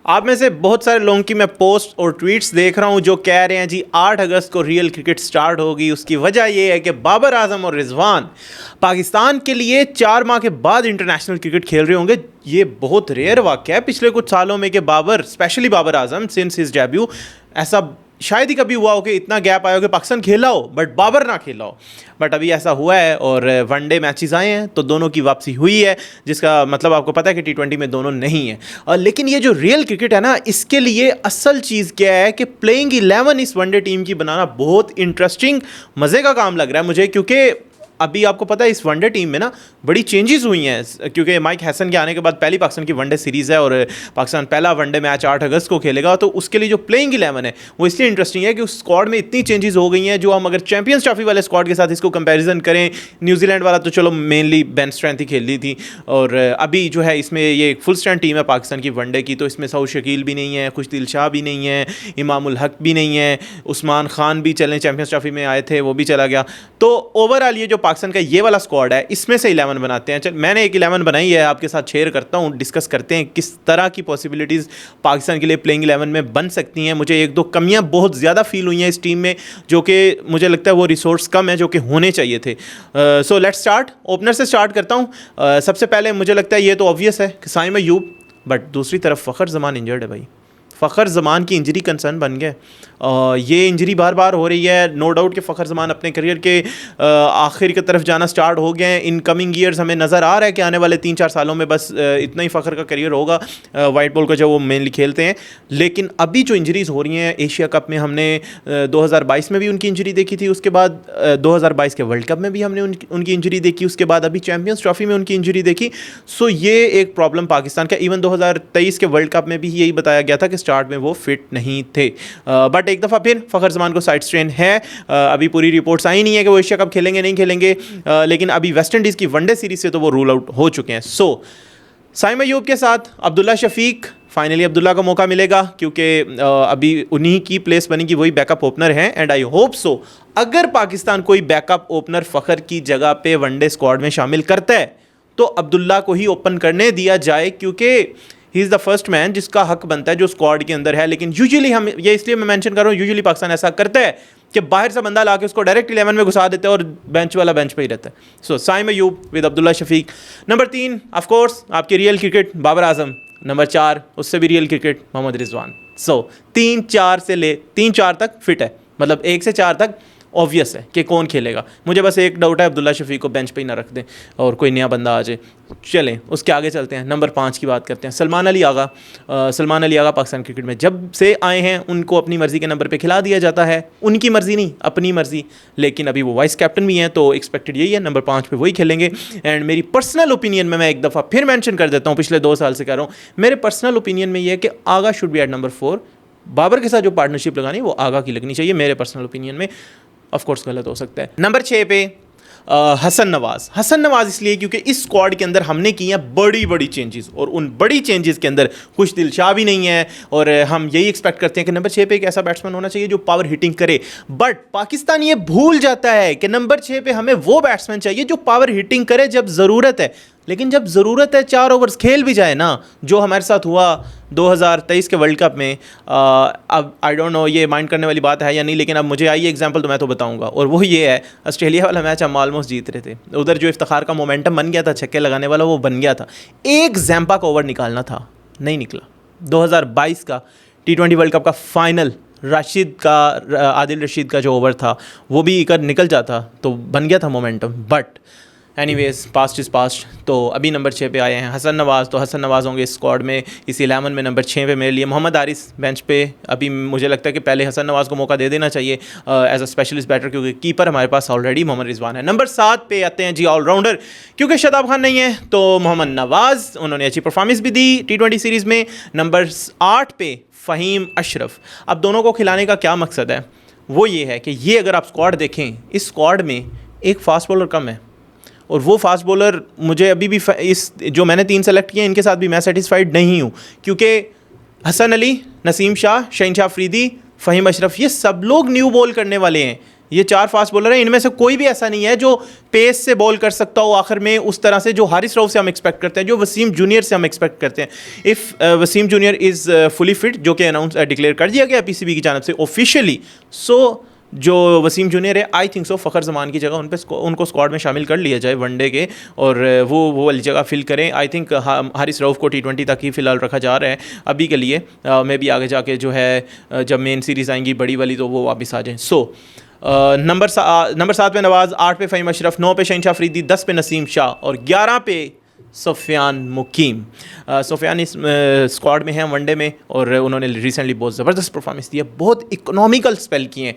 आप में से बहुत सारे लोगों की मैं पोस्ट और ट्वीट्स देख रहा हूं जो कह रहे हैं जी 8 अगस्त को रियल क्रिकेट स्टार्ट होगी। उसकी वजह यह है कि बाबर आजम और रिजवान पाकिस्तान के लिए 4 माह के बाद इंटरनेशनल क्रिकेट खेल रहे होंगे। ये बहुत रेयर वाक़या है पिछले कुछ सालों में कि Babar, specially Babar Azam since his debut, ऐसा शायद ही कभी हुआ हो कि इतना गैप आया हो कि पाकिस्तान खेला हो बट बाबर ना खेला हो। बट अभी ऐसा हुआ है और वनडे मैचेस आए हैं तो दोनों की वापसी हुई है, जिसका मतलब आपको पता है कि T20 में दोनों नहीं है। लेकिन ये जो रियल क्रिकेट है ना, इसके लिए असल चीज़ क्या है कि प्लेइंग 11 इस वनडे टीम की बनाना बहुत इंटरेस्टिंग, मज़े का काम लग रहा है मुझे, क्योंकि अभी आपको पता है इस वनडे टीम में ना बड़ी चेंजेस हुई हैं, क्योंकि माइक हैसन के आने के बाद पहली पाकिस्तान की वनडे सीरीज़ है और पाकिस्तान पहला वनडे मैच 8 अगस्त को खेलेगा। तो उसके लिए जो प्लेइंग 11 है वो इसलिए इंटरेस्टिंग है कि उस स्क्वाड में इतनी चेंजेस हो गई हैं जो हम अगर चैंपियंस ट्रॉफी वाले स्क्वाड के साथ इसको कंपैरिजन करें, न्यूजीलैंड वाला तो चलो मेनली बेंच स्ट्रेंथ ही खेल ली थी, और अभी जो है इसमें ये एक फुल स्ट्रेंथ टीम है पाकिस्तान की वनडे की। तो इसमें सऊद शकील भी नहीं है, खुशदिल शाह भी नहीं है, इमामुल हक भी नहीं है, उस्मान खान भी चलें चैंपियंस ट्रॉफी में आए थे वो भी चला गया। तो ओवरऑल ये जो पाकिस्तान का ये वाला स्क्वाड है इसमें से 11 बनाते हैं। चल मैंने एक 11 बनाई है, आपके साथ शेयर करता हूँ, डिस्कस करते हैं किस तरह की पॉसिबिलिटीज़ पाकिस्तान के लिए प्लेइंग 11 में बन सकती हैं। मुझे एक दो कमियां बहुत ज़्यादा फील हुई हैं इस टीम में, जो कि मुझे लगता है वो रिसोर्स कम है जो कि होने चाहिए थे। सो लेट्स स्टार्ट, ओपनर से स्टार्ट करता हूँ। सबसे पहले मुझे लगता है ये तो ऑब्वियस है कि साइम अयूब, बट दूसरी तरफ फ़खर जमान इंजर्ड है भाई। फ़खर जमान की इंजरी कंसर्न बन गया। ये इंजरी बार बार हो रही है। नो डाउट कि फ़खर जमान अपने करियर के आखिर की तरफ जाना स्टार्ट हो गए हैं। इन कमिंग ईयर्स हमें नज़र आ रहा है कि आने वाले 3-4 सालों में बस इतना ही फ़खर का करियर होगा वाइट बॉल का, जब वो मेनली खेलते हैं। लेकिन अभी जो इंजरीज़ हो रही हैं, एशिया कप में हमने 2022 में भी उनकी इंजरी देखी थी, उसके बाद 2022 के वर्ल्ड कप में भी हमने उनकी इंजरी देखी, उसके बाद अभी चैम्पियंस ट्रॉफी में उनकी इंजरी देखी। सो ये एक प्रॉब्लम पाकिस्तान का। इवन 2023 के वर्ल्ड कप में भी यही बताया गया था कि स्टार्ट में वो फिट नहीं थे। बट एक दफ़ा फिर फ़खर जमान को साइड स्ट्रेन है। अभी पूरी रिपोर्ट्स आई नहीं है कि वो एशिया कप खेलेंगे नहीं खेलेंगे, लेकिन अभी वेस्ट इंडीज़ की वनडे सीरीज़ से तो वो रूल आउट हो चुके हैं। सो साइम अयूब के साथ अब्दुल्ला शफीक, फाइनली अब्दुल्ला को मौका मिलेगा क्योंकि अभी उन्हीं की प्लेस बनेगी, वही बैकअप ओपनर हैं। एंड आई होप सो अगर पाकिस्तान कोई बैकअप ओपनर फ़खर की जगह पे वनडे स्क्वाड में शामिल करता है तो अब्दुल्ला को ही ओपन करने दिया जाए, क्योंकि he is the first man जिसका हक बनता है जो स्क्वाड के अंदर है। लेकिन यूजुअली हम ये इसलिए मैं मेंशन कर रहा हूँ, यूजुअली पाकिस्तान ऐसा करता है कि बाहर से बंदा लाके उसको डायरेक्ट 11 में घुसा देते हैं और बेंच वाला बेंच पे ही रहता है। So Saim Ayub with Abdullah Shafique. Number 3 of course आपकी real cricket Babar Azam. Number 4 उससे भी real cricket Mohammad Rizwan. So 3-4 तक फिट है, मतलब 1 से 4 तक ऑब्वियस है कि कौन खेलेगा। मुझे बस एक डाउट है, अब्दुल्ला शफीक को बेंच पे ही ना रख दें और कोई नया बंदा आ जाए। चलें उसके आगे चलते हैं, नंबर 5 की बात करते हैं। सलमान अली आगा। सलमान अली आगा पाकिस्तान क्रिकेट में जब से आए हैं उनको अपनी मर्ज़ी के नंबर पे खिला दिया जाता है, उनकी मर्ज़ी नहीं अपनी मर्ज़ी। लेकिन अभी वो वाइस कैप्टन भी हैं तो एक्सपेक्टेड यही है नंबर 5 पे वही खेलेंगे। एंड मेरी पर्सनल ओपिनियन में मैं एक दफ़ा फिर मैंशन कर देता हूँ, पिछले 2 साल से कह रहा हूँ, मेरे पर्सनल ओपिनियन में ये है कि Agha should be at number 4। Babar के साथ जो पार्टनरशिप लगानी है वो आगा की लगनी चाहिए मेरे पर्सनल ओपिनियन में। ऑफ कोर्स गलत हो सकता है। नंबर 6 पे हसन नवाज़। हसन नवाज़ इसलिए क्योंकि इस स्क्वाड के अंदर हमने की हैं बड़ी बड़ी चेंजेस, और उन बड़ी चेंजेस के अंदर कुछ दिलशाह भी नहीं है, और हम यही एक्सपेक्ट करते हैं कि नंबर 6 पे एक ऐसा बैट्समैन होना चाहिए जो पावर हिटिंग करे। बट पाकिस्तान ये भूल जाता है कि नंबर 6 पे हमें वो बैट्समैन चाहिए जो पावर हिटिंग करे जब ज़रूरत है। लेकिन जब ज़रूरत है 4 ओवर्स खेल भी जाए ना, जो हमारे साथ हुआ 2023 के वर्ल्ड कप में। अब आई डोंट नो ये माइंड करने वाली बात है या नहीं, लेकिन अब मुझे आई एग्जांपल तो मैं तो बताऊंगा, और वो ये है ऑस्ट्रेलिया वाला मैच हम ऑलमोस्ट जीत रहे थे, उधर जो इफ्तिखार का मोमेंटम बन गया था छक्के लगाने वाला वो बन गया था, एक जैम्पा का ओवर निकालना था, नहीं निकला। 2022 का T20 वर्ल्ड कप का फाइनल राशिद का, आदिल रशीद का जो ओवर था वो भी अगर निकल जाता तो बन गया था momentum. But anyways past is past. तो अभी नंबर 6 पे आए हैं हसन नवाज़। तो हसन नवाज़ होंगे इस स्क्वाड में, इस 11 में। नंबर 6 पे मेरे लिए मोहम्मद हारिस बेंच पे। अभी मुझे लगता है कि पहले हसन नवाज़ को मौका दे देना चाहिए एज अ स्पेशलिस्ट बैटर, क्योंकि कीपर हमारे पास ऑलरेडी मोहम्मद रिजवान है। नंबर 7 पे आते हैं जी ऑलराउंडर, क्योंकि शादाब खान नहीं है तो मोहम्मद नवाज़, उन्होंने अच्छी परफॉर्मेंस भी दी T20 सीरीज़ में। नंबर 8 पे फ़हीम अशरफ। अब दोनों को खिलाने का क्या मकसद है, वो ये है कि ये अगर आप स्क्वाड देखें, इस स्क्वाड में एक फास्ट बॉलर कम है, और वो फास्ट बॉलर मुझे अभी भी इस जो मैंने 3 सेलेक्ट किए इनके साथ भी मैं सेटिस्फाइड नहीं हूँ, क्योंकि हसन अली, नसीम शाह, शहीन शाह अफरीदी, फ़हीम अशरफ, ये सब लोग न्यू बॉल करने वाले हैं। ये 4 फास्ट बॉलर हैं, इनमें से कोई भी ऐसा नहीं है जो पेस से बॉल कर सकता हो आखिर में उस तरह से जो हारिस रऊफ से हम एक्सपेक्ट करते हैं, जो वसीम जूनियर से हम एक्सपेक्ट करते हैं। If Wasim junior is fully fit, जो कि अनाउंस डिक्लेयर कर दिया गया पीसीबी की जानब से ऑफिशियली, सो जो वसीम जूनियर है I think so Fakhar Zaman की जगह उनको स्क्वाड में शामिल कर लिया जाए वनडे के, और वो वाली जगह फिल करें। आई थिंक हारिस रऊफ को T20 तक ही फ़िलहाल रखा जा रहा है अभी के लिए, मे भी आगे जाके जो है जब मेन सीरीज़ आएंगी बड़ी वाली तो वो वापस आ जाएँ। सो नंबर 7 पे नवाज़, 8 पे फ़हीम अशरफ, 9 पे शहनशाह अफरीदी, 10 पे नसीम शाह और 11 पे सुफियान मुकीम। सुफियान इस स्क्वाड में हैं वनडे में, और उन्होंने रिसेंटली बहुत ज़बरदस्त परफॉर्मेंस दी है, बहुत इकोनॉमिकल स्पेल किए हैं,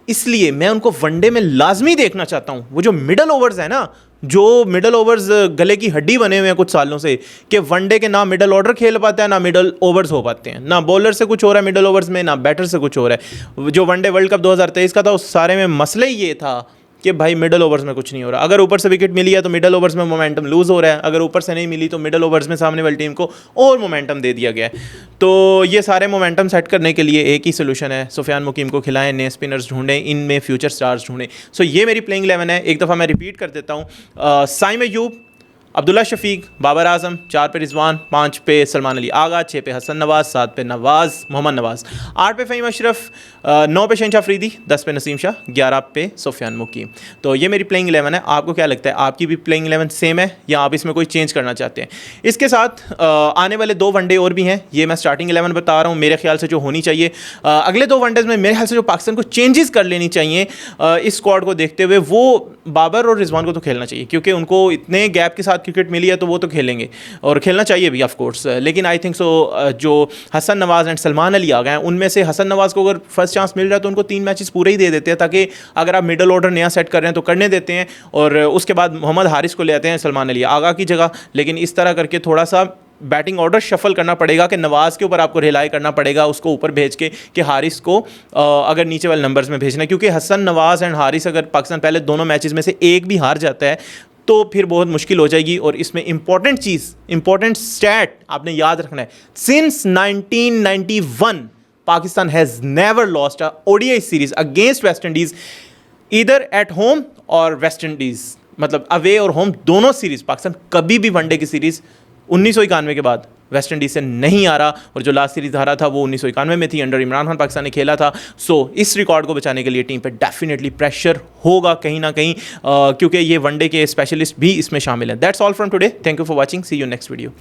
इसलिए मैं उनको वनडे में लाजमी देखना चाहता हूँ। वो जो मिडल ओवर्स है ना, जो मिडल ओवर्स गले की हड्डी बने हुए हैं कुछ सालों से, कि वनडे के ना मिडल ऑर्डर खेल पाता है ना मिडल ओवर्स हो पाते हैं, ना बॉलर से कुछ हो रहा है मिडल ओवर्स में, ना बैटर से कुछ हो रहा है। जो वनडे वर्ल्ड कप 2023 का था उस सारे में मसला ही ये था कि भाई मिडल ओवर्स में कुछ नहीं हो रहा। अगर ऊपर से विकेट मिली है तो मिडल ओवर्स में मोमेंटम लूज़ हो रहा है, अगर ऊपर से नहीं मिली तो मिडल ओवर्स में सामने वाली टीम को और मोमेंटम दे दिया गया है। तो ये सारे मोमेंटम सेट करने के लिए एक ही सोल्यूशन है, सुफियान मुकीम को खिलाएं, नए स्पिनर्स ढूंढें, इनमें फ्यूचर स्टार्स ढूंढें। सो ये मेरी प्लेइंग 11 है, एक दफ़ा मैं रिपीट कर देता हूँ। साइम अयूब, अब्दुल्ला शफीक, बाबर आजम, 4 पे रिजवान, 5 पे सलमान अली आगा, 6 पे हसन नवाज़, 7 पे मोहम्मद नवाज़, 8 पे फ़हीम अशरफ, 9 पे शहनशाह अफरीदी, 10 पे नसीम शाह, 11 पे सुफियान मुकीम। तो ये मेरी प्लेइंग 11 है। आपको क्या लगता है, आपकी भी प्लेइंग 11 सेम है या आप इसमें कोई चेंज करना चाहते हैं? इसके साथ आने वाले 2 वनडे और भी हैं, ये मैं स्टार्टिंग 11 बता रहा हूँ मेरे ख्याल से जो होनी चाहिए। अगले 2 वनडेज़ में मेरे ख्याल से जो पाकिस्तान को चेंजेस कर लेनी चाहिए इस स्क्वाड को देखते हुए, वो बाबर और रिजवान को तो खेलना चाहिए, क्योंकि उनको इतने गैप के साथ क्रिकेट मिली है तो वो तो खेलेंगे और खेलना चाहिए भी ऑफ कोर्स। लेकिन आई थिंक सो जो हसन नवाज़ एंड सलमान अली आ गए हैं, उनमें से हसन नवाज़ को अगर फर्स्ट चांस मिल रहा है तो उनको 3 मैचेस पूरे ही दे देते हैं, ताकि अगर आप मिडल ऑर्डर नया सेट कर रहे हैं तो करने देते हैं, और उसके बाद मोहम्मद हारिस को ले आते हैं सलमान अली आगा की जगह। लेकिन इस तरह करके थोड़ा सा बैटिंग ऑर्डर शफल करना पड़ेगा कि नवाज़ के ऊपर आपको रिलाई करना पड़ेगा, उसको ऊपर भेज के कि हारिस को अगर नीचे वाले नंबर्स में भेजना है, क्योंकि हसन नवाज़ एंड हारिस अगर पाकिस्तान पहले दोनों मैचेस में से एक भी हार जाता है तो फिर बहुत मुश्किल हो जाएगी। और इसमें इंपॉर्टेंट स्टैट आपने याद रखना है, since 1991 Pakistan has never lost a ODI series against West Indies, either at home और वेस्ट इंडीज़, मतलब अवे और होम दोनों सीरीज़ पाकिस्तान कभी भी वनडे की सीरीज़ 1991 के बाद वेस्ट इंडीज़ से नहीं आ रहा, और जो लास्ट सीरीज़ हारा था वो 1991 में थी, अंडर इमरान खान पाकिस्तान ने खेला था। सो इस रिकॉर्ड को बचाने के लिए टीम पे डेफिनेटली प्रेशर होगा कहीं ना कहीं, क्योंकि ये वनडे के स्पेशलिस्ट भी इसमें शामिल हैं। That's all from today, thank you for watching, see you next video.